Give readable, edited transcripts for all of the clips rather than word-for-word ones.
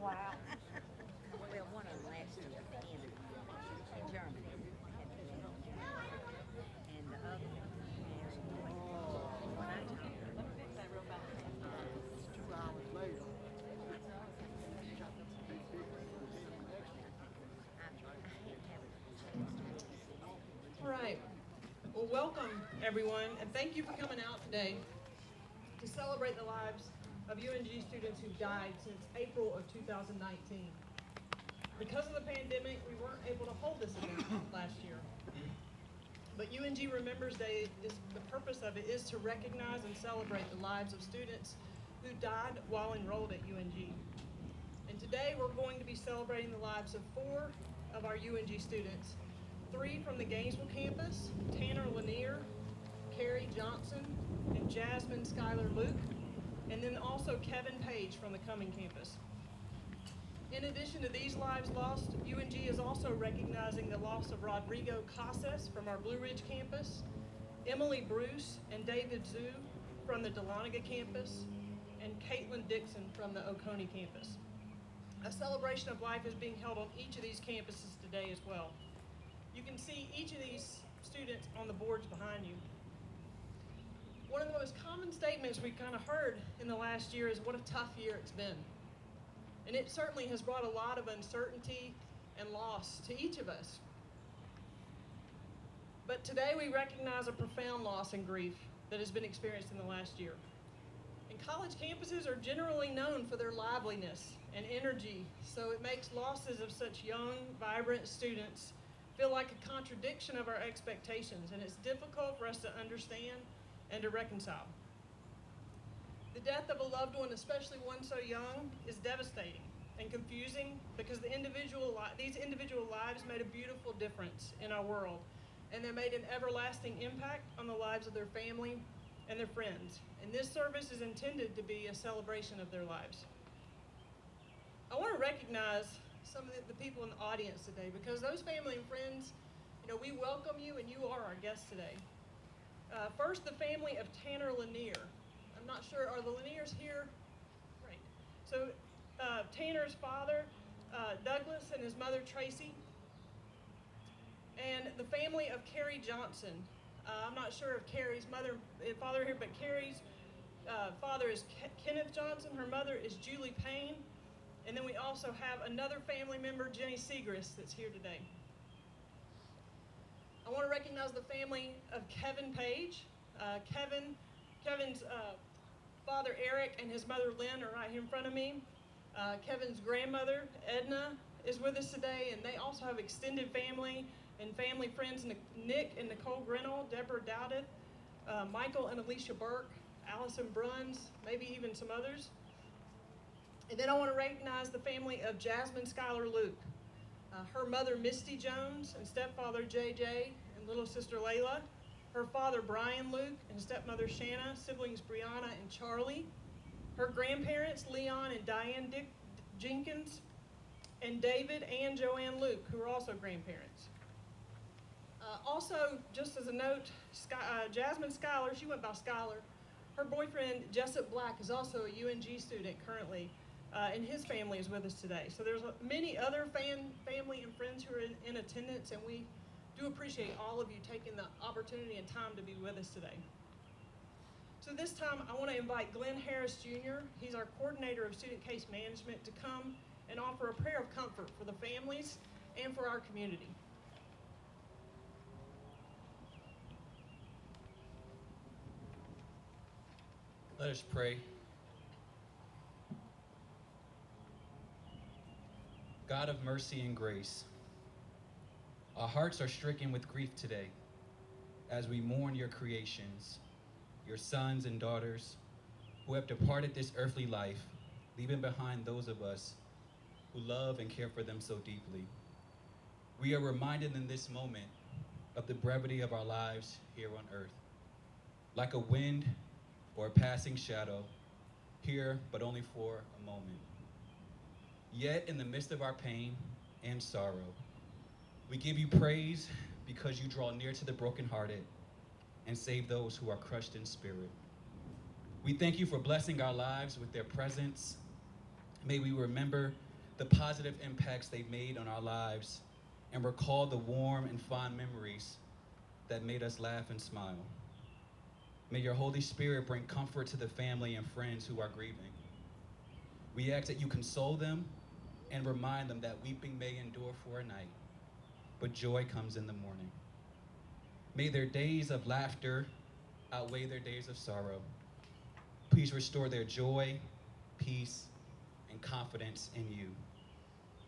Wow. Well, one of them last year in Germany, had the baby. And the other one married when I talked to her. 2 hours later, I haven't had a chance to really see it. All right. Well, welcome, everyone, and thank you for coming out today to celebrate the lives of UNG students who've died since April of 2019. Because of the pandemic, we weren't able to hold this event last year. But UNG Remembers Day, the purpose of it is to recognize and celebrate the lives of students who died while enrolled at UNG. And today we're going to be celebrating the lives of 4 of our UNG students. 3 from the Gainesville campus, Tanner Lanier, Carrie Johnson, and Jasmine Skylar Luke, and then also Kevin Page from the Cumming campus. In addition to these lives lost, UNG is also recognizing the loss of Rodrigo Casas from our Blue Ridge campus, Emily Bruce and David Zhu from the Dahlonega campus, and Caitlin Dixon from the Oconee campus. A celebration of life is being held on each of these campuses today as well. You can see each of these students on the boards behind you. One of the most common statements we've kind of heard in the last year is what a tough year it's been. And it certainly has brought a lot of uncertainty and loss to each of us. But today we recognize a profound loss and grief that has been experienced in the last year. And college campuses are generally known for their liveliness and energy, so it makes losses of such young, vibrant students feel like a contradiction of our expectations, and it's difficult for us to understand and to reconcile. The death of a loved one, especially one so young, is devastating and confusing because these individual lives made a beautiful difference in our world, and they made an everlasting impact on the lives of their family and their friends. And this service is intended to be a celebration of their lives. I want to recognize some of the people in the audience today because those family and friends, we welcome you and you are our guests today. First, the family of Tanner Lanier. I'm not sure, are the Laniers here? Right. So Tanner's father, Douglas, and his mother, Tracy. And the family of Carrie Johnson. I'm not sure if Carrie's father here, but Carrie's father is Kenneth Johnson. Her mother is Julie Payne. And then we also have another family member, Jenny Segrist, that's here today. I want to recognize the family of Kevin Page. Kevin's father, Eric, and his mother, Lynn, are right here in front of me. Kevin's grandmother, Edna, is with us today, and they also have extended family and family friends, Nick and Nicole Grinnell, Deborah Dowdeth, Michael and Alicia Burke, Allison Bruns, maybe even some others. And then I want to recognize the family of Jasmine Skylar Luke. Her mother, Misty Jones, and stepfather, JJ, and little sister, Layla. Her father, Brian Luke, and stepmother, Shanna, siblings, Brianna and Charlie. Her grandparents, Leon and Diane Jenkins, and David and Joanne Luke, who are also grandparents. Also, just as a note, Jasmine Skylar, she went by Skylar. Her boyfriend, Jessup Black, is also a UNG student currently, and his family is with us today. So there's many other family and friends who are in attendance, and we do appreciate all of you taking the opportunity and time to be with us today. So this time, I want to invite Glenn Harris Jr., he's our coordinator of student case management, to come and offer a prayer of comfort for the families and for our community. Let us pray. God of mercy and grace, our hearts are stricken with grief today as we mourn your creations, your sons and daughters who have departed this earthly life, leaving behind those of us who love and care for them so deeply. We are reminded in this moment of the brevity of our lives here on earth. Like a wind or a passing shadow, here but only for a moment. Yet in the midst of our pain and sorrow, we give you praise because you draw near to the brokenhearted and save those who are crushed in spirit. We thank you for blessing our lives with their presence May we remember the positive impacts they made on our lives and recall the warm and fond memories that made us laugh and smile. May your Holy Spirit bring comfort to the family and friends who are grieving. We ask that you console them and remind them that weeping may endure for a night, but joy comes in the morning. May their days of laughter outweigh their days of sorrow. Please restore their joy, peace, and confidence in you.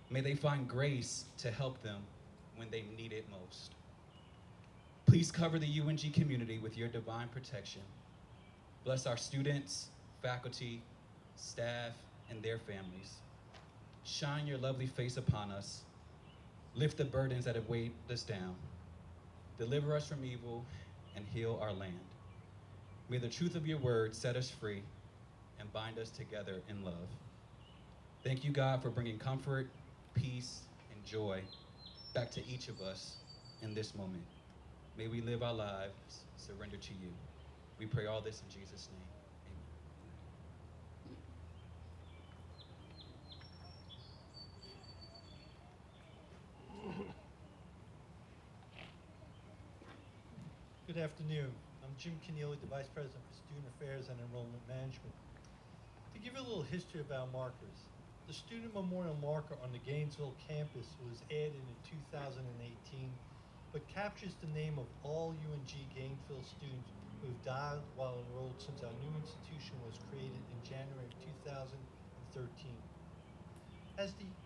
May they find grace to help them when they need it most. Please cover the UNG community with your divine protection. Bless our students, faculty, staff, and their families. Shine your lovely face upon us. Lift the burdens that have weighed us down. Deliver us from evil and heal our land. May the truth of your word set us free and bind us together in love. Thank you, God, for bringing comfort, peace, and joy back to each of us in this moment. May we live our lives surrendered to you. We pray all this in Jesus' name. Good afternoon. I'm Jim Keneally, the Vice President for Student Affairs and Enrollment Management. To give you a little history of our markers, the Student Memorial Marker on the Gainesville campus was added in 2018, but captures the name of all UNG Gainesville students who have died while enrolled since our new institution was created in January of 2013.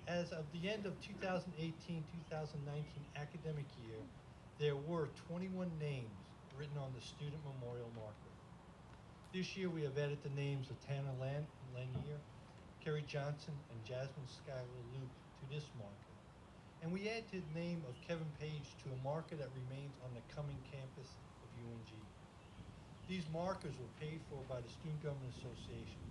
As of the end of 2018-2019 academic year, there were 21 names written on the Student Memorial Marker. This year we have added the names of Tanner Lanier, Kerry Johnson, and Jasmine Schuyler Luke to this marker. And we add the name of Kevin Page to a marker that remains on the Cumming campus of UNG. These markers were paid for by the Student Government Association,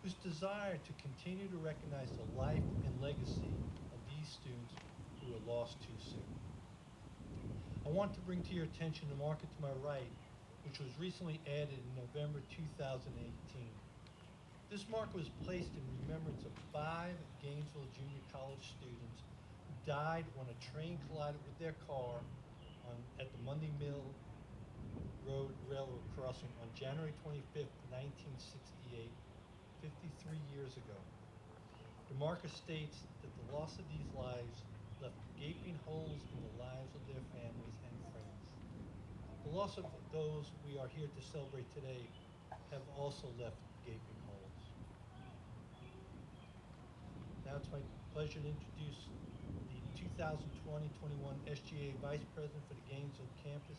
whose desire to continue to recognize the life and legacy of these students who were lost too soon. I want to bring to your attention the marker to my right, which was recently added in November 2018. This marker was placed in remembrance of 5 Gainesville Junior College students who died when a train collided with their car at the Monday Mill Road Railroad crossing on January 25th, 1968, 53 years ago. The marker states that the loss of these lives left gaping holes in the lives of their families and friends. The loss of those we are here to celebrate today have also left gaping holes. Now it's my pleasure to introduce the 2020-21 SGA Vice President for the Gainesville campus,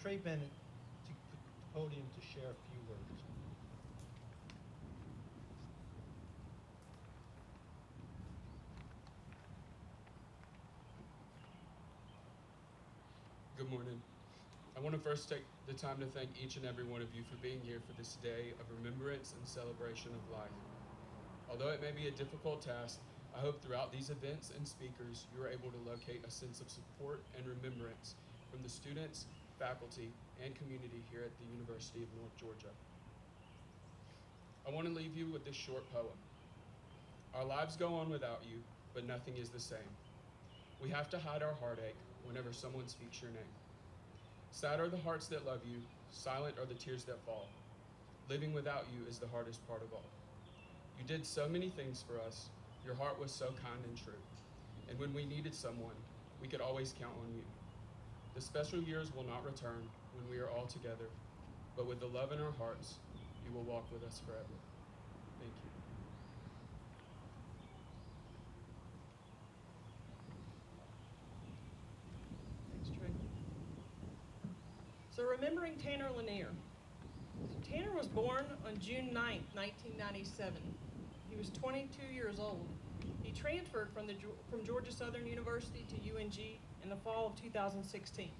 Trey Bennett, to the podium to share a few words. Good morning. I want to first take the time to thank each and every one of you for being here for this day of remembrance and celebration of life. Although it may be a difficult task, I hope throughout these events and speakers you are able to locate a sense of support and remembrance from the students, faculty, and community here at the University of North Georgia. I want to leave you with this short poem. Our lives go on without you, but nothing is the same. We have to hide our heartache whenever someone speaks your name. Sad are the hearts that love you, silent are the tears that fall. Living without you is the hardest part of all. You did so many things for us, your heart was so kind and true. And when we needed someone, we could always count on you. The special years will not return when we are all together, but with the love in our hearts, you will walk with us forever. Thank you. So remembering Tanner Lanier. Tanner was born on June 9th, 1997. He was 22 years old. He transferred from Georgia Southern University to UNG in the fall of 2016.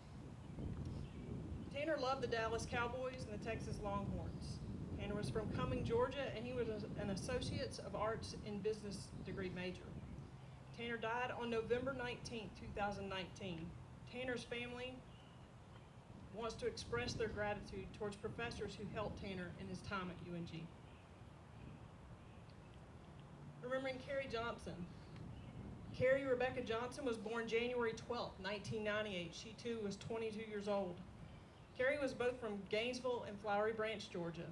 Tanner loved the Dallas Cowboys and the Texas Longhorns. Tanner was from Cumming, Georgia, and he was an Associates of Arts in Business degree major. Tanner died on November 19, 2019. Tanner's family wants to express their gratitude towards professors who helped Tanner in his time at UNG. Remembering Carrie Johnson. Carrie Rebecca Johnson was born January 12, 1998. She too was 22 years old. Carrie was both from Gainesville and Flowery Branch, Georgia.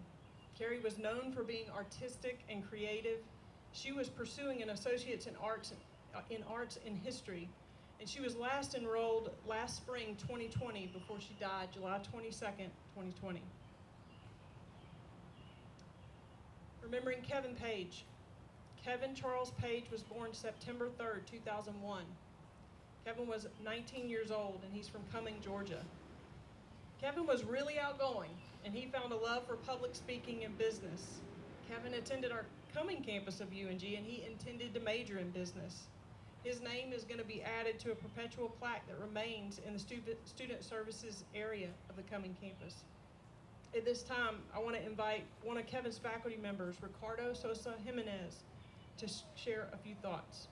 Carrie was known for being artistic and creative. She was pursuing an associate's in arts and history, and she was last enrolled last spring 2020 before she died July 22nd, 2020. Remembering Kevin Page. Kevin Charles Page was born September 3rd, 2001. Kevin was 19 years old, and he's from Cumming, Georgia. Kevin was really outgoing, and he found a love for public speaking and business. Kevin attended our Cumming campus of UNG, and he intended to major in business. His name is going to be added to a perpetual plaque that remains in the student services area of the Cumming campus. At this time, I want to invite one of Kevin's faculty members, Ricardo Sosa Jimenez, to share a few thoughts.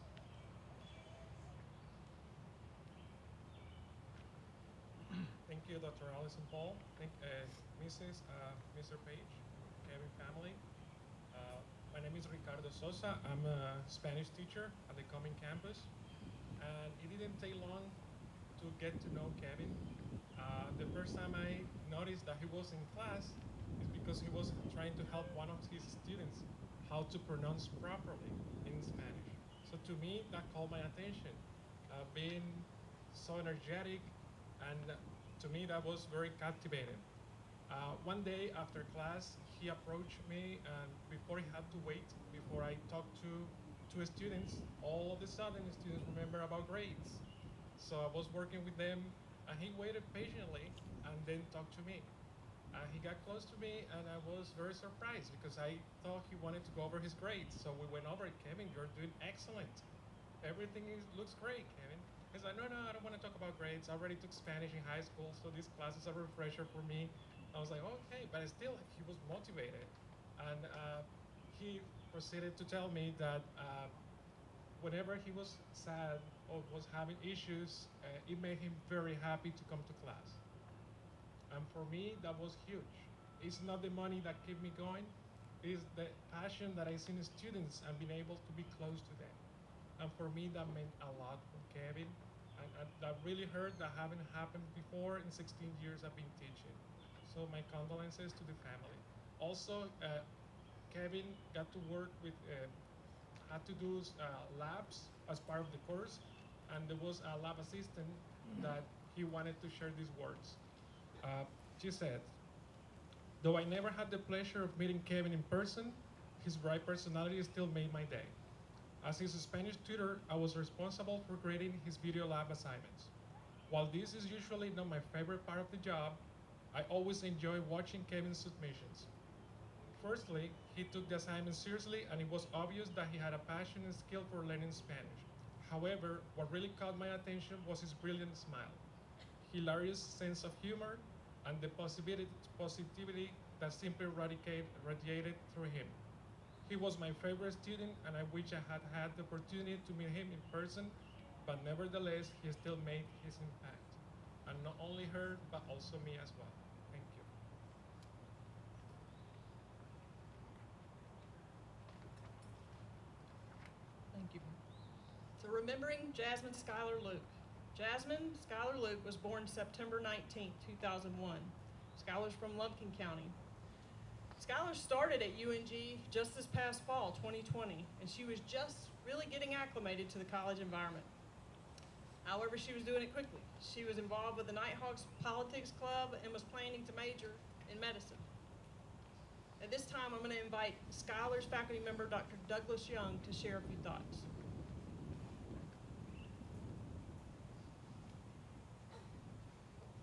Thank you, Dr. Allison Paul. Mr. Page, Kevin family. My name is Ricardo Sosa. I'm a Spanish teacher at the Cumming campus. And it didn't take long to get to know Kevin. The first time I noticed that he was in class is because he was trying to help one of his students how to pronounce properly in Spanish. So to me, that called my attention. Being so energetic, and to me that was very captivating. One day after class, he approached me, and before he had to wait, before I talked to students, all of a sudden the students remember about grades. So I was working with them, and he waited patiently and then talked to me. He got close to me, and I was very surprised because I thought he wanted to go over his grades. So we went over it. Kevin, you're doing excellent. Everything looks great, Kevin. He's like, no, I don't want to talk about grades. I already took Spanish in high school, so this class is a refresher for me. I was like, okay, but still, he was motivated. And he proceeded to tell me that whenever he was sad or was having issues, it made him very happy to come to class. And for me, that was huge. It's not the money that kept me going, it's the passion that I see in students and being able to be close to them. And for me, that meant a lot from Kevin. And that really hurt that haven't happened before in 16 years I've been teaching. So my condolences to the family. Also, Kevin got to work with, had to do labs as part of the course, and there was a lab assistant that he wanted to share these words. She said, though I never had the pleasure of meeting Kevin in person, his bright personality still made my day. As his Spanish tutor, I was responsible for grading his video lab assignments. While this is usually not my favorite part of the job, I always enjoy watching Kevin's submissions. Firstly, he took the assignment seriously, and it was obvious that he had a passion and skill for learning Spanish. However, what really caught my attention was his brilliant smile, hilarious sense of humor, and the positivity that simply radiated through him. He was my favorite student, and I wish I had had the opportunity to meet him in person, but nevertheless, he still made his impact. And not only her, but also me as well. Thank you. Thank you. So remembering Jasmine Schuyler Luke. Jasmine Schuyler Luke was born September 19, 2001. Schuyler's from Lumpkin County. Schuyler started at UNG just this past fall, 2020, and she was just really getting acclimated to the college environment. However, she was doing it quickly. She was involved with the Nighthawks Politics Club and was planning to major in medicine. At this time, I'm going to invite Schuyler's faculty member, Dr. Douglas Young, to share a few thoughts.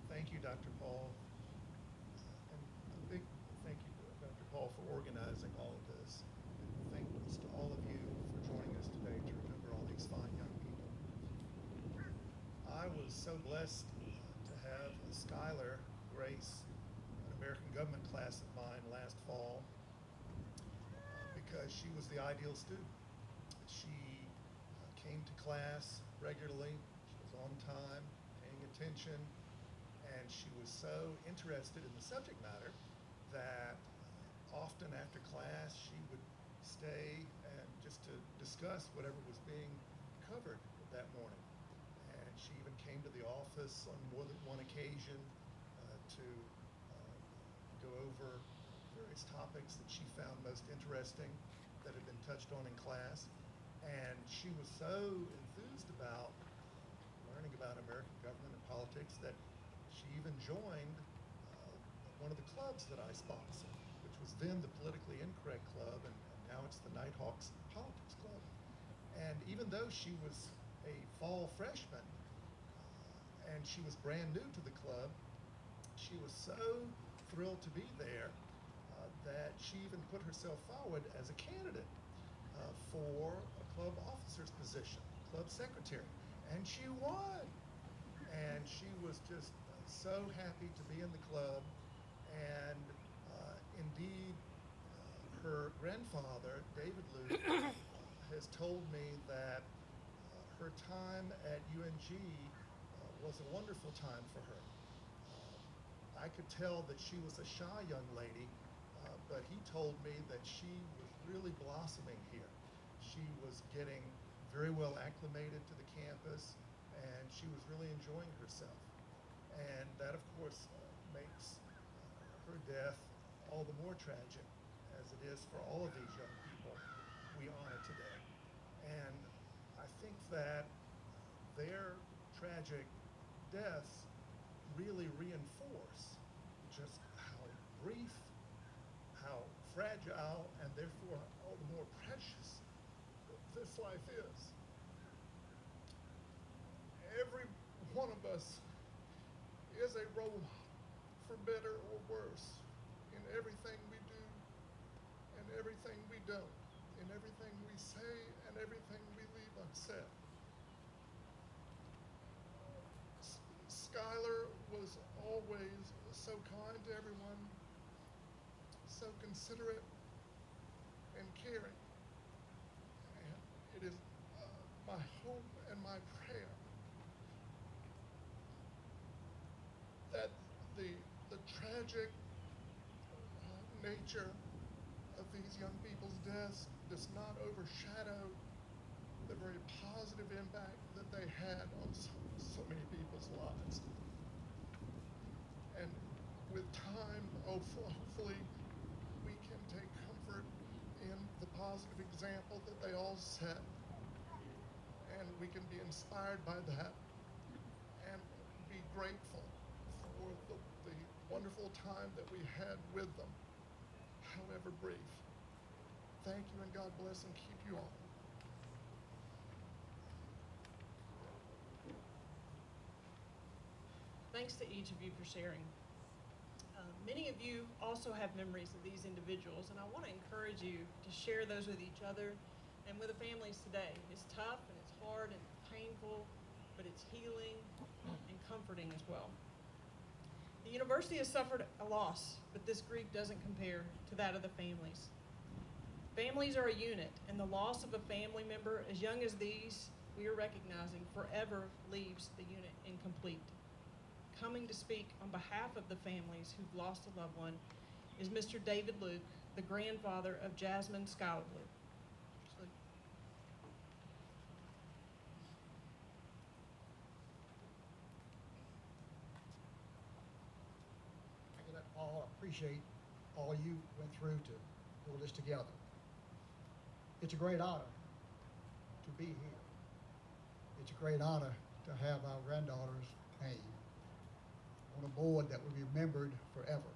Thank you, Dr. Paul. And a big thank you to Dr. Paul for organizing all of this. And thanks to all of you for joining us today to remember all these fine young people. I was so blessed to have Schuyler grace an American government class of mine last fall because she was the ideal student. She came to class regularly, she was on time, paying attention, and she was so interested in the subject matter that often after class she would stay and just to discuss whatever was being covered that morning. And she even came to the office on more than one occasion to go over various topics that she found most interesting that had been touched on in class. And she was so enthused about learning about American government and politics that she even joined one of the clubs that I sponsor, which was then the Politically Incorrect Club, and now it's the Nighthawks Politics Club. And even though she was a fall freshman and she was brand new to the club, she was so thrilled to be there that she even put herself forward as a candidate for a club officer's position, club secretary, and she won. And she was just so happy to be in the club. And indeed, her grandfather, David Luke, has told me that her time at UNG was a wonderful time for her. I could tell that she was a shy young lady, but he told me that she was really blossoming here. She was getting very well acclimated to the campus, and she was really enjoying herself. And that, of course, makes her death all the more tragic, as it is for all of these young people we honor today. And I think that their tragic deaths really reinforce just how brief, how fragile, and therefore all the more precious this life is. Every one of us is a role model, for better or worse, in everything we do and everything we don't, in everything we say and everything we leave unsaid. Skylar was always so kind to everyone, so considerate and caring. And it is my hope and my prayer that the tragic nature of these young people's deaths does not overshadow the very positive impact that they had on so many people's lives. And with time, hopefully, we can take comfort in the positive example that they all set, and we can be inspired by that and be grateful for the wonderful time that we had with them, however brief. Thank you, and God bless and keep you all. Thanks to each of you for sharing. Many of you also have memories of these individuals, and I want to encourage you to share those with each other and with the families today. It's tough and it's hard and painful, but it's healing and comforting as well. The university has suffered a loss, but this grief doesn't compare to that of the families. Families are a unit, and the loss of a family member as young as these we are recognizing forever leaves the unit incomplete. Coming to speak on behalf of the families who've lost a loved one is Mr. David Luke, the grandfather of Jasmine Skylar Luke. All appreciate all you went through to pull this together. It's a great honor to be here. It's a great honor to have our granddaughter's name on a board that will be remembered forever,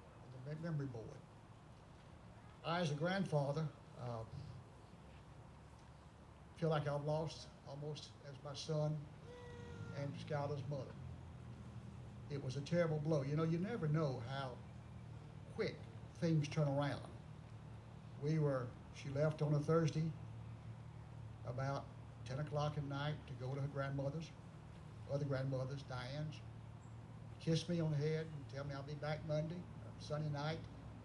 the memory board. I, as a grandfather, feel like I've lost almost as my son and Skylar's mother. It was a terrible blow. You know, you never know how quick things turn around. She left on a Thursday about 10 o'clock at night to go to her grandmother's, other grandmother's, Diane's, kiss me on the head and tell me I'll be back Monday, Sunday night,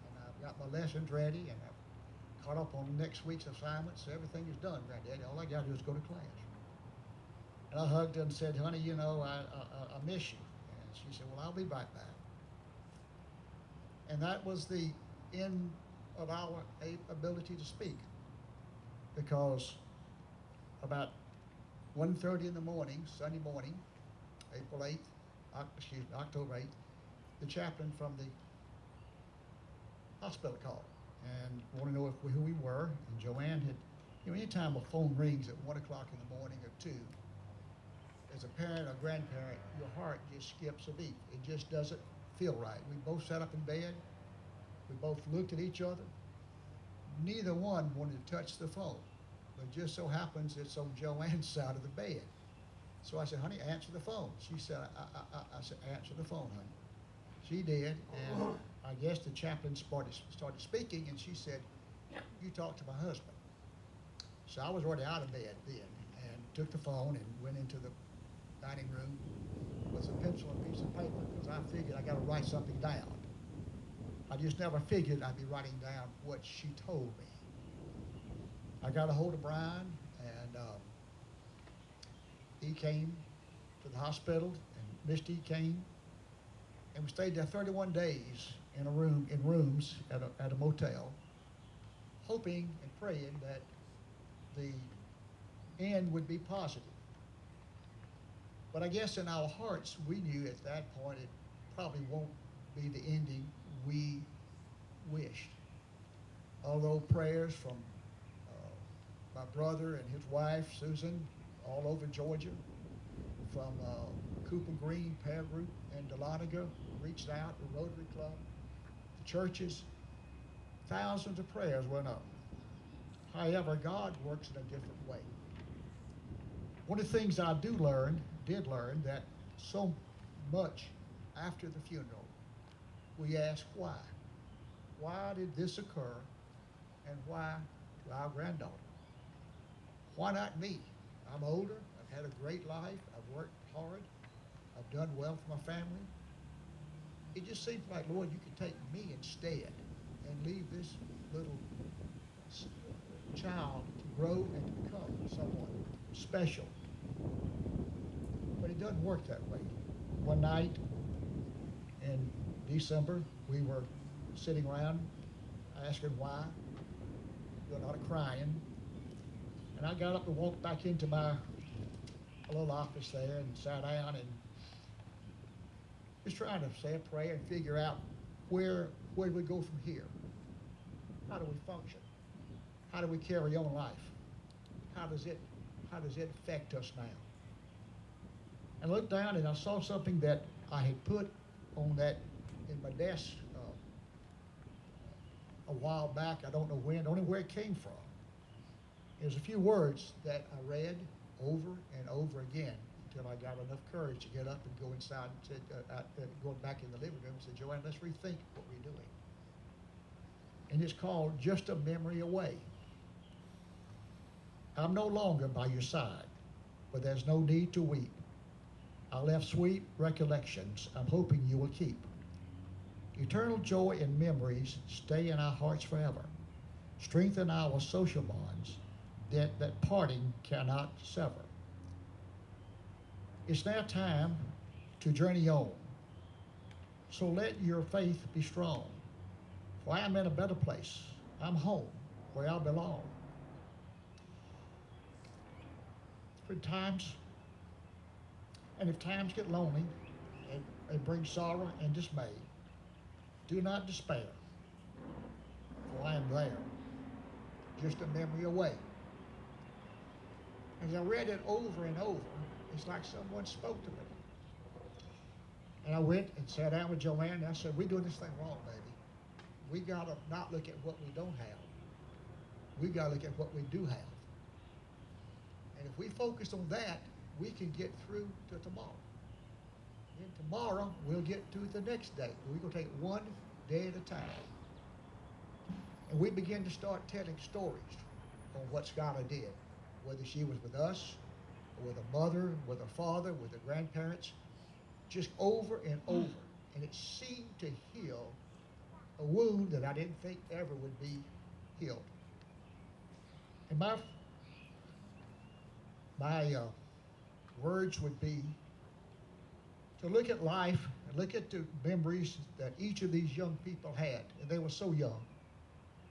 and I've got my lessons ready, and I've caught up on next week's assignments, so everything is done, Granddaddy. All I got to do is go to class. And I hugged her and said, honey, you know, I miss you. And she said, well, I'll be right back. And that was the end of our ability to speak. because about 1:30 in the morning, Sunday morning, April 8th, October 8th, the chaplain from the hospital called and wanted to know who we were. And Joanne had, anytime a phone rings at 1 o'clock in the morning or 2, as a parent or grandparent, your heart just skips a beat. It just doesn't feel right. We both sat up in bed. We both looked at each other. Neither one wanted to touch the phone, but just so happens it's on Joanne's side of the bed. So I said, honey, answer the phone. She said, I said, answer the phone, honey. She did, and I guess the chaplain started speaking, and she said, you talk to my husband. So I was already out of bed then, and took the phone and went into the dining room with a pencil and a piece of paper, because I figured I got to write something down. I just never figured I'd be writing down what she told me. I got a hold of Brian, and he came to the hospital, and Misty came, and we stayed there 31 days in rooms at a motel, hoping and praying that the end would be positive. But I guess in our hearts, we knew at that point it probably won't be the ending we wished. Although prayers from my brother and his wife, Susan, all over Georgia, from Cooper Green Prayer Group and Dahlonega, reached out, the Rotary Club, the churches, thousands of prayers went up. However, God works in a different way. One of the things I did learn that so much after the funeral, we ask why. Why did this occur, and why to our granddaughter? Why not me? I'm older, I've had a great life, I've worked hard, I've done well for my family. It just seems like, Lord, you could take me instead and leave this little child to grow and to become someone special. But it doesn't work that way. One night in December, we were sitting around asking why, doing a lot of crying. And I got up and walked back into my little office there and sat down and just trying to say a prayer and figure out where do we go from here? How do we function? How do we carry on life? How does it affect us now? And I looked down and I saw something that I had put on that in my desk a while back. I don't know when, don't know where it came from. It was a few words that I read over and over again until I got enough courage to get up and go inside and said, going back in the living room and said, Joanne, let's rethink what we're doing. And it's called Just a Memory Away. I'm no longer by your side, but there's no need to weep. I left sweet recollections I'm hoping you will keep. Eternal joy and memories stay in our hearts forever. Strengthen our social bonds that parting cannot sever. It's now time to journey on. So let your faith be strong. For I am in a better place. I'm home where I belong. For times, and if times get lonely and bring sorrow and dismay, do not despair, for I am there, just a memory away. As I read it over and over, it's like someone spoke to me. And I went and sat down with Joanne, and I said, we're doing this thing wrong, baby. We got to not look at what we don't have. We got to look at what we do have. And if we focus on that, we can get through to tomorrow. And tomorrow, we'll get to the next day. We're going to take one day at a time. And we begin to start telling stories on what Skylar did, whether she was with us, or with a mother, with a father, with the grandparents, just over and over. And it seemed to heal a wound that I didn't think ever would be healed. And my words would be to look at life and look at the memories that each of these young people had. And they were so young.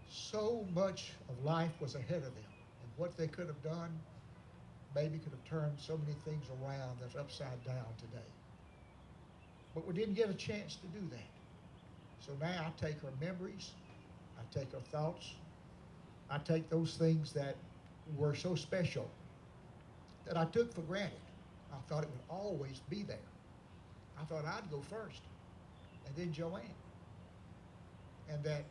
So much of life was ahead of them. And what they could have done, maybe could have turned so many things around that's upside down today. But we didn't get a chance to do that. So now I take her memories, I take her thoughts, I take those things that were so special that I took for granted. I thought it would always be there. I thought I'd go first, and then Joanne. And that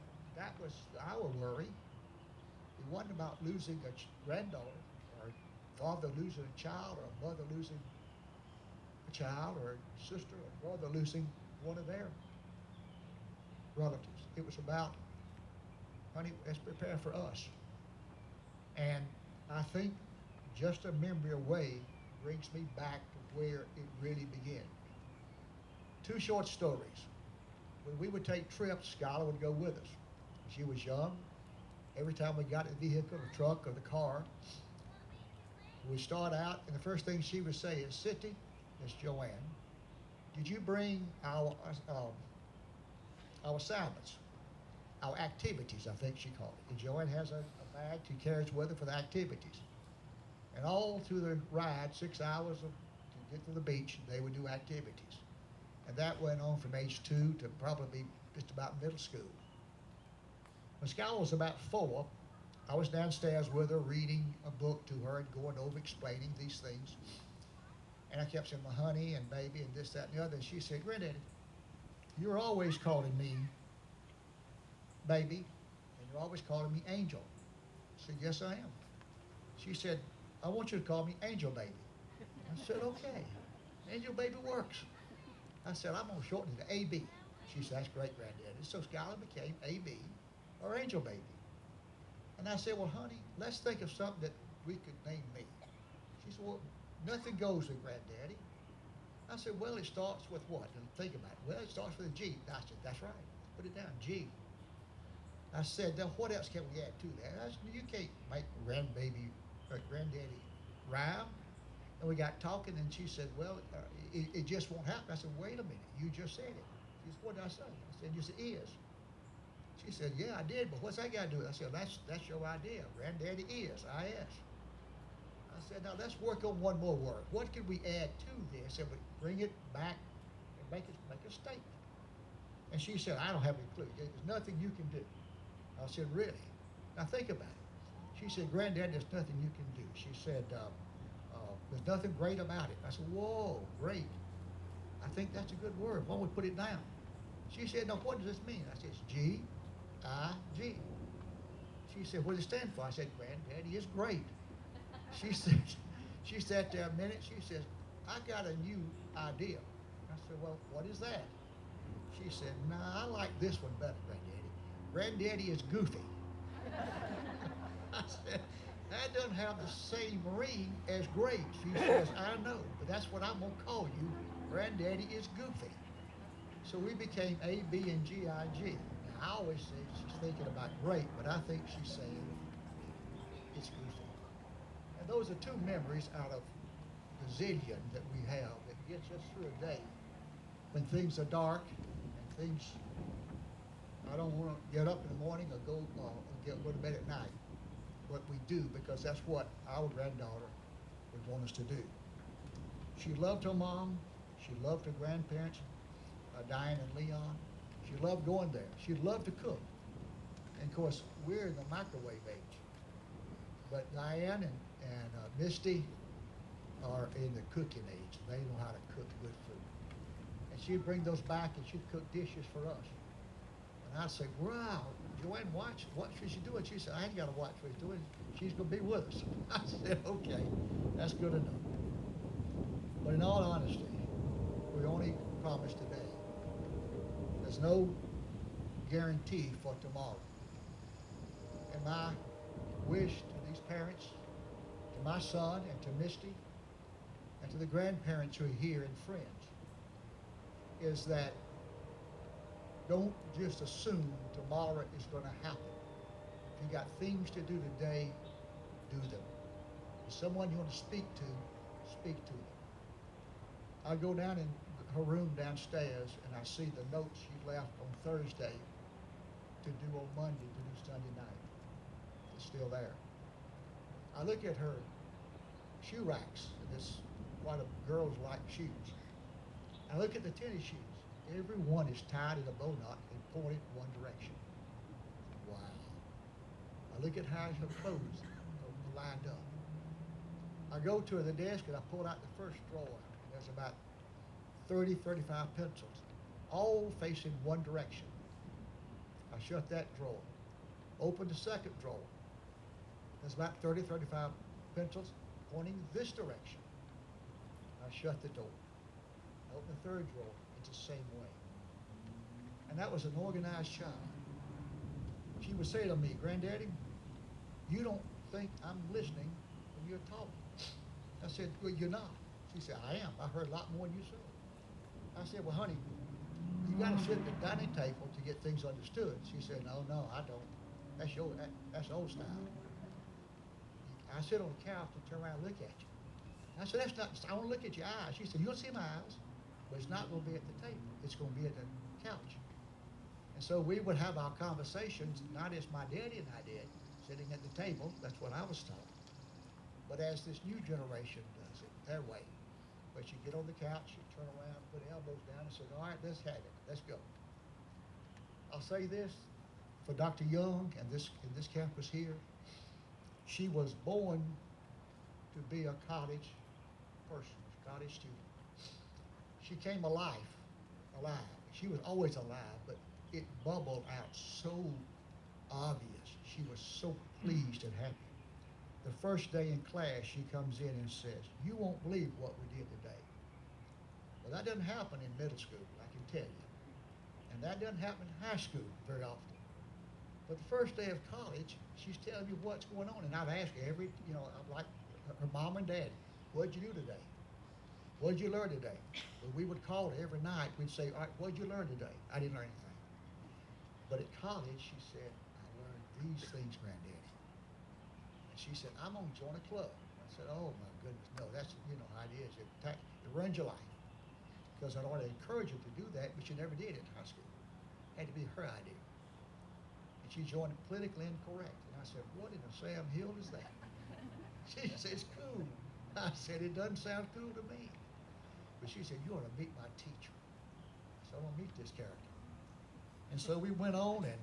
was our worry. It wasn't about losing a granddaughter, or a father losing a child, or a mother losing a child, or a sister or brother losing one of their relatives. It was about, honey, let's prepare for us. And I think just a memory away brings me back to where it really began. Two short stories. When we would take trips, Skylar would go with us. She was young. Every time we got in the vehicle, the truck, or the car, we'd start out, and the first thing she would say is, Sitty, Miss Joanne, did you bring our assignments, our activities, I think she called it. And Joanne has a bag she carries with her for the activities. And all through the ride, 6 hours to get to the beach, they would do activities. And that went on from age 2 to probably just about middle school. When Skylar was about 4, I was downstairs with her reading a book to her and going over explaining these things. And I kept saying, my honey and baby and this, that, and the other. And she said, Granddaddy, you're always calling me baby, and you're always calling me Angel. I said, yes, I am. She said, I want you to call me Angel Baby. I said, okay. Angel Baby works. I said, I'm going to shorten it to AB. She said, that's great, Granddaddy. So Skylar became AB, or Angel Baby. And I said, well, honey, let's think of something that we could name me. She said, well, nothing goes with Granddaddy. I said, well, it starts with what? And think about it. Well, it starts with a G. I said, that's right. Put it down, G. I said, now what else can we add to that? I said, you can't make grandbaby or granddaddy rhyme. And we got talking, and she said, well, it just won't happen. I said, wait a minute, you just said it. She said, what did I say? I said, you said is. She said, yeah, I did, but what's that got to do with it? I said, that's your idea. Granddaddy is, I-S. I said, now let's work on one more word. What could we add to this and we bring it back and make a statement? And she said, I don't have any clue. There's nothing you can do. I said, really? Now think about it. She said, Granddad, there's nothing you can do. She said, there's nothing great about it. I said, whoa, great. I think that's a good word. Why don't we put it down? She said, now what does this mean? I said, it's G-I-G. She said, what does it stand for? I said, Granddaddy is great. She sat there a minute. She says, I got a new idea. I said, well, what is that? She said, nah, I like this one better, Granddaddy. Granddaddy is goofy. I said, that doesn't have the same ring as great. She says, I know, but that's what I'm going to call you. Granddaddy is goofy. So we became A, B, and G-I-G. Now, I always say she's thinking about great, but I think she's saying it's goofy. And those are two memories out of the zillion that we have that gets us through a day when things are dark and things, I don't want to get up in the morning or go to bed at night. But we do, because that's what our granddaughter would want us to do. She loved her mom. She loved her grandparents, Diane and Leon. She loved going there. She loved to cook. And of course, we're in the microwave age. But Diane and Misty are in the cooking age. They know how to cook good food. And she'd bring those back and she'd cook dishes for us. And I'd say, wow, Joanne, watch what she's doing. She said, I ain't got to watch what she's doing. She's going to be with us. I said, okay, that's good enough. But in all honesty, we only promised today. There's no guarantee for tomorrow. And my wish to these parents, to my son and to Misty, and to the grandparents who are here and friends, is that don't just assume tomorrow is going to happen. If you got things to do today, do them. If someone you want to speak to them. I go down in her room downstairs and I see the notes she left on Thursday to do on Monday, to do Sunday night. It's still there. I look at her shoe racks, and this what a girls like shoes. I look at the tennis shoes. Every one is tied in a bow knot and pointed one direction. Wow. I look at how her clothes are lined up. I go to the desk and I pull out the first drawer. There's about 30, 35 pencils, all facing one direction. I shut that drawer. Open the second drawer. There's about 30, 35 pencils pointing this direction. I shut the door. I open the third drawer. It's the same way. And that was an organized child. She would say to me, "Granddaddy, you don't think I'm listening when you're talking." I said, "Well, you're not." She said, "I am. I heard a lot more than you said." I said, "Well, honey, you got to sit at the dining table to get things understood." She said, "No, I don't. That's old style. I sit on the couch and turn around and look at you." I said, "That's not, I want to look at your eyes." She said, "You'll see my eyes, but it's not going to be at the table. It's going to be at the couch." And so we would have our conversations, not as my daddy and I did, sitting at the table. That's what I was taught. But as this new generation does it, their way. But you get on the couch, you turn around, put elbows down, and say, "All right, let's have it. Let's go." I'll say this for Dr. Young and this campus here. She was born to be a college person, college student. She came alive. She was always alive, but it bubbled out so obvious. She was so pleased and happy. The first day in class, she comes in and says, "You won't believe what we did today." Well, that doesn't happen in middle school, I can tell you. And that doesn't happen in high school very often. But the first day of college, she's telling me what's going on. And I've asked her I'm like her mom and dad, "What'd you do today? What'd you learn today?" Well, we would call her every night. We'd say, "All right, what'd you learn today?" "I didn't learn anything." But at college, she said, "I learned these things, Granddaddy." And she said, "I'm going to join a club." I said, "Oh, my goodness, no, that's, how it is. It runs your life." Because I'd already encouraged her to do that, but she never did in high school. It had to be her idea. And she joined Politically Incorrect. And I said, "What in the Sam Hill is that?" She says, "Cool." I said, "It doesn't sound cool to me." But she said, "You ought to meet my teacher." I said, "I want to meet this character." And so we went on, and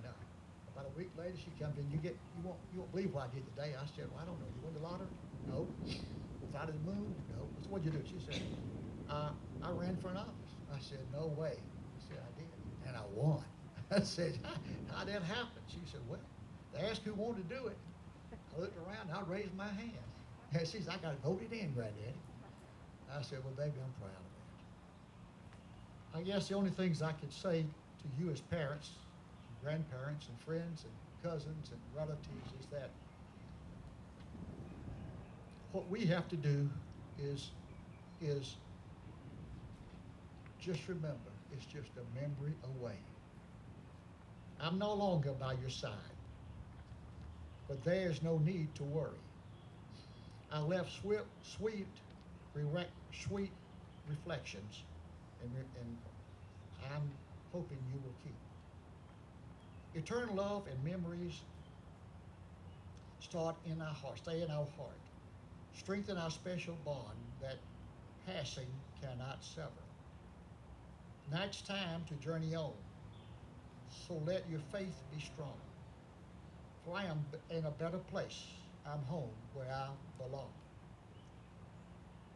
about a week later, she comes in. You won't believe what I did today." I said, "Well, I don't know. You won the lottery?" "No." "Fly to the moon?" "No." I said, "What'd you do?" She said, I ran for an office." I said, "No way." I said, "I did. And I won." I said, "How did that happen?" She said, "Well, they asked who wanted to do it. I looked around, and I raised my hand." And she said, "I got voted in, Granddaddy." I said, "Well, baby, I'm proud of that." I guess the only things I could say to you as parents, grandparents, and friends, and cousins, and relatives is that what we have to do is just remember, it's just a memory away. I'm no longer by your side, but there's no need to worry. I left sweet reflections, and I'm hoping you will keep. Eternal love and memories stay in our heart, strengthen our special bond that passing cannot sever. Now it's time to journey on, so let your faith be strong. For I am in a better place. I'm home where I belong.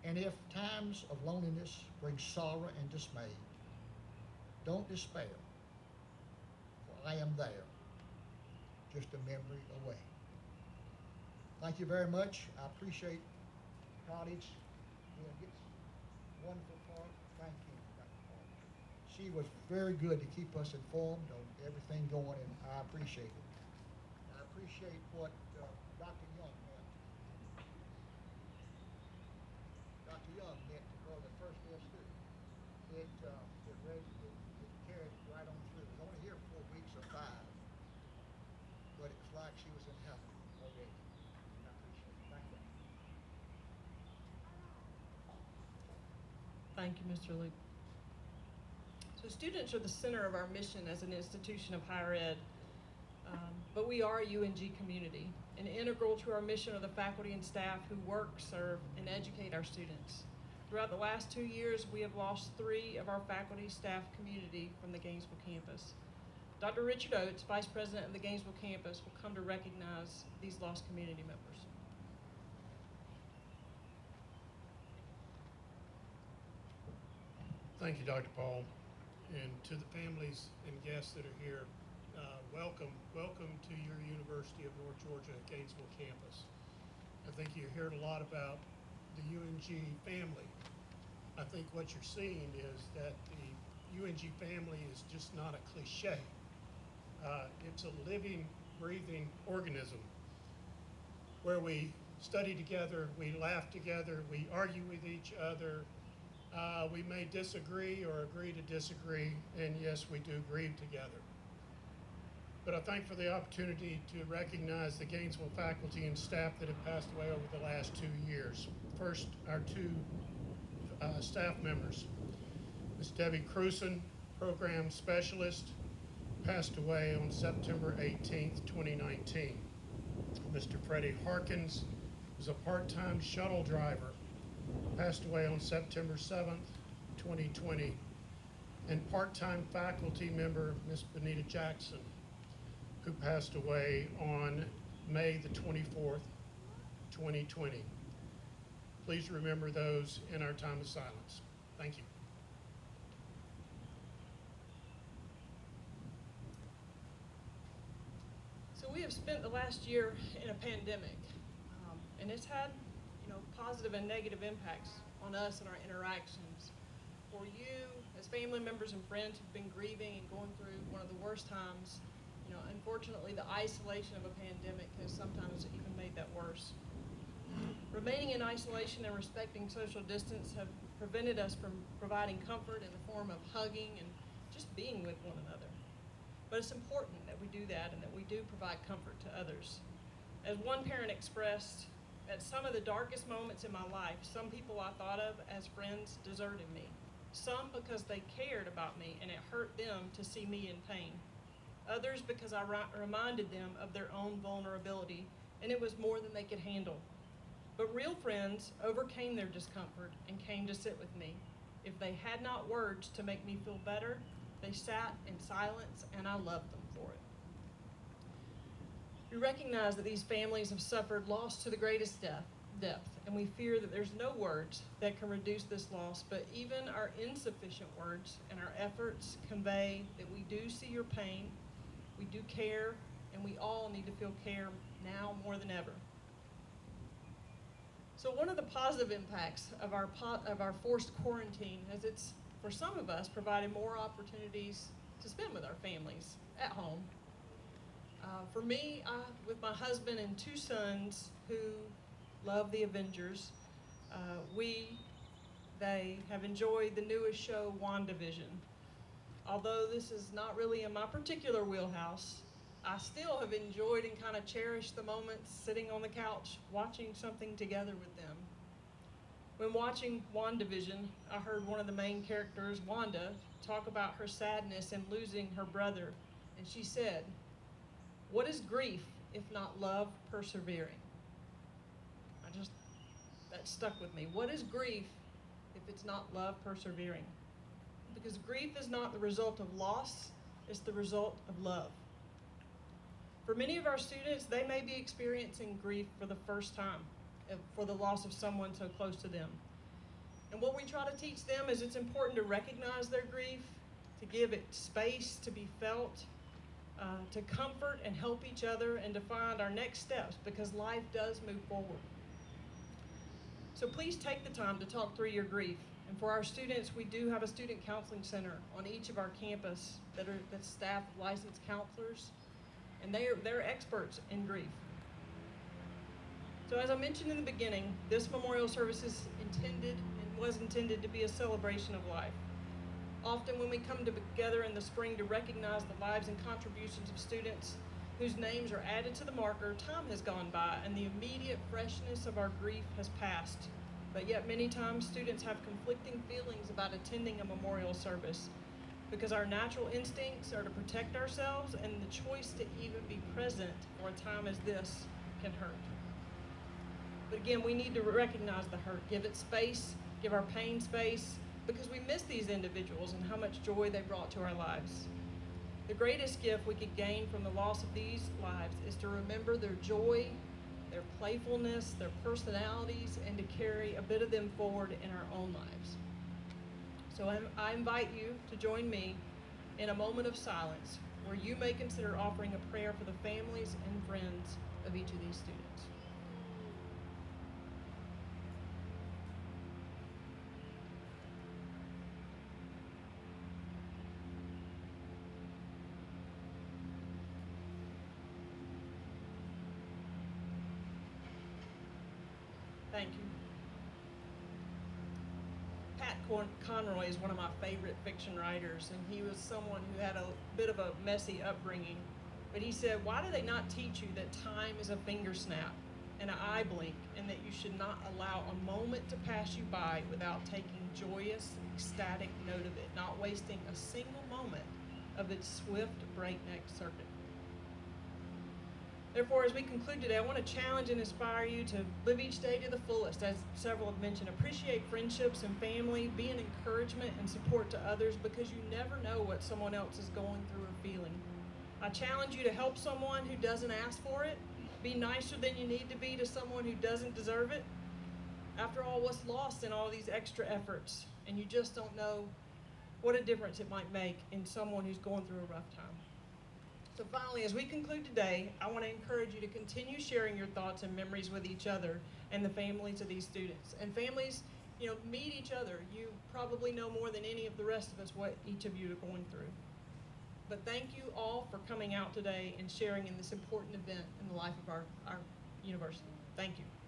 And if times of loneliness bring sorrow and dismay, don't despair, for I am there, just a memory away. Thank you very much. I appreciate Cottage. Wonderful part. Thank you, Dr. Paul. She was very good to keep us informed on everything going, and I appreciate it. I appreciate what Dr. Young meant. Dr. Young meant to go the first day of school. It carried right on through. It was only here 4 weeks or 5, but it was like she was in heaven already. And I appreciate it. Thank you. Thank you, Mr. Luke. So students are the center of our mission as an institution of higher ed, but we are a UNG community. and integral to our mission of the faculty and staff who work, serve, and educate our students. Throughout the last 2 years, we have lost 3 of our faculty, staff, community from the Gainesville campus. Dr. Richard Oates, Vice President of the Gainesville campus, will come to recognize these lost community members. Thank you, Dr. Paul, and to the families and guests that are here, welcome to your University of North Georgia Gainesville campus. I think you heard a lot about the UNG family. I think what you're seeing is that the UNG family is just not a cliche. It's a living, breathing organism where we study together, we laugh together, we argue with each other. We may disagree or agree to disagree, and yes, we do grieve together. But I thank for the opportunity to recognize the Gainesville faculty and staff that have passed away over the last 2 years. First, our 2 staff members. Ms. Debbie Cruson, program specialist, passed away on September 18th, 2019. Mr. Freddie Harkins was a part-time shuttle driver, passed away on September 7th, 2020. And part-time faculty member, Ms. Benita Jackson, who passed away on May the 24th, 2020. Please remember those in our time of silence. Thank you. So we have spent the last year in a pandemic, and it's had, positive and negative impacts on us and our interactions. For you, as family members and friends who've been grieving and going through one of the worst times, unfortunately, the isolation of a pandemic has sometimes even made that worse. Remaining in isolation and respecting social distance have prevented us from providing comfort in the form of hugging and just being with one another. But it's important that we do that and that we do provide comfort to others. As one parent expressed, at some of the darkest moments in my life, some people I thought of as friends deserted me. Some because they cared about me and it hurt them to see me in pain. Others because I reminded them of their own vulnerability and it was more than they could handle. But real friends overcame their discomfort and came to sit with me. If they had not words to make me feel better, they sat in silence and I loved them for it. We recognize that these families have suffered loss to the greatest depth, and we fear that there's no words that can reduce this loss, but even our insufficient words and our efforts convey that we do see your pain, we do care, and we all need to feel care now more than ever. So one of the positive impacts of our forced quarantine is it's, for some of us, provided more opportunities to spend with our families at home. For me, with my husband and 2 sons who love the Avengers, they have enjoyed the newest show, WandaVision. Although this is not really in my particular wheelhouse, I still have enjoyed and kind of cherished the moments sitting on the couch watching something together with them. When watching WandaVision, I heard one of the main characters, Wanda, talk about her sadness in losing her brother, and she said, "What is grief if not love persevering?" That stuck with me. What is grief if it's not love persevering? Because grief is not the result of loss, it's the result of love. For many of our students, they may be experiencing grief for the first time, for the loss of someone so close to them. And what we try to teach them is it's important to recognize their grief, to give it space to be felt, to comfort and help each other, and to find our next steps, because life does move forward. So please take the time to talk through your grief. And for our students, we do have a student counseling center on each of our campus that's staffed with licensed counselors, and they're experts in grief. So as I mentioned in the beginning, this memorial service was intended to be a celebration of life. Often when we come together in the spring to recognize the lives and contributions of students whose names are added to the marker, time has gone by and the immediate freshness of our grief has passed. But yet many times students have conflicting feelings about attending a memorial service because our natural instincts are to protect ourselves, and the choice to even be present for a time as this can hurt. But again, we need to recognize the hurt, give it space, give our pain space, because we miss these individuals and how much joy they brought to our lives. The greatest gift we could gain from the loss of these lives is to remember their joy, their playfulness, their personalities, and to carry a bit of them forward in our own lives. So I invite you to join me in a moment of silence where you may consider offering a prayer for the families and friends of each of these students. Thank you. Pat Conroy is one of my favorite fiction writers, and he was someone who had a bit of a messy upbringing. But he said, why do they not teach you that time is a finger snap and an eye blink, and that you should not allow a moment to pass you by without taking joyous, ecstatic note of it, not wasting a single moment of its swift breakneck circuit. Therefore, as we conclude today, I want to challenge and inspire you to live each day to the fullest. As several have mentioned, appreciate friendships and family, be an encouragement and support to others, because you never know what someone else is going through or feeling. I challenge you to help someone who doesn't ask for it, be nicer than you need to be to someone who doesn't deserve it. After all, what's lost in all these extra efforts? And you just don't know what a difference it might make in someone who's going through a rough time. So finally, as we conclude today, I want to encourage you to continue sharing your thoughts and memories with each other and the families of these students. And families, meet each other. You probably know more than any of the rest of us what each of you are going through. But thank you all for coming out today and sharing in this important event in the life of our university. Thank you.